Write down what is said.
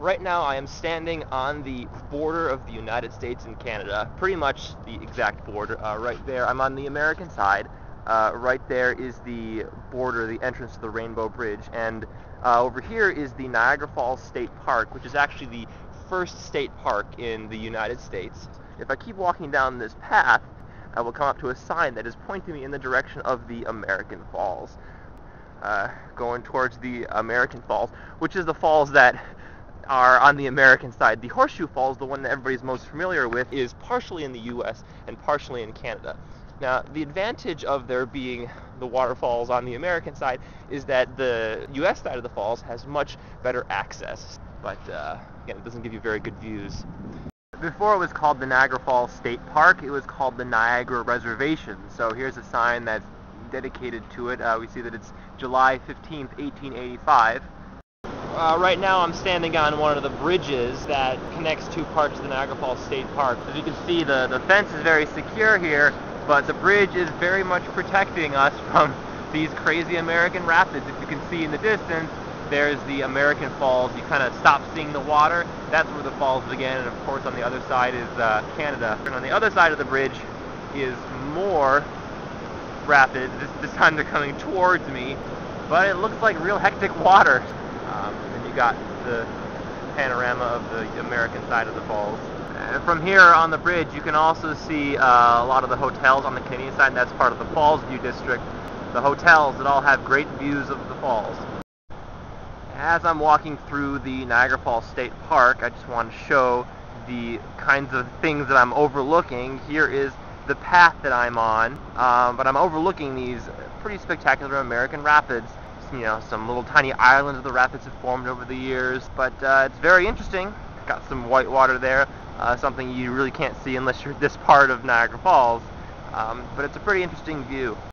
Right now I am standing on the border of the United States and Canada, pretty much the exact border. Right there, I'm on the American side. Right there is the border, the entrance to the Rainbow Bridge, and over here is the Niagara Falls State Park, which is actually the first state park in the United States. If I keep walking down this path, I will come up to a sign that is pointing me in the direction of the American Falls. Going towards the American Falls, which is the falls that are on the American side. The Horseshoe Falls, the one that everybody's most familiar with, is partially in the US and partially in Canada. Now, the advantage of there being the waterfalls on the American side is that the US side of the falls has much better access, but again, it doesn't give you very good views. Before it was called the Niagara Falls State Park, it was called the Niagara Reservation. So here's a sign that's dedicated to it. We see that it's July 15th, 1885. Right now I'm standing on one of the bridges that connects two parts of the Niagara Falls State Park. As you can see, the fence is very secure here, but the bridge is very much protecting us from these crazy American rapids. If you can see in the distance, there's the American Falls. You kind of stop seeing the water. That's where the falls begin, and of course on the other side is Canada. And on the other side of the bridge is more rapids. This time they're coming towards me, but it looks like real hectic water. And you got the panorama of the American side of the falls. And from here on the bridge, you can also see a lot of the hotels on the Canadian side. That's part of the Falls View District. The hotels that all have great views of the falls. As I'm walking through the Niagara Falls State Park, I just want to show the kinds of things that I'm overlooking. Here is the path that I'm on, but I'm overlooking these pretty spectacular American rapids. You know, some little tiny islands the rapids have formed over the years, but it's very interesting. Got some white water there, something you really can't see unless you're this part of Niagara Falls, but it's a pretty interesting view.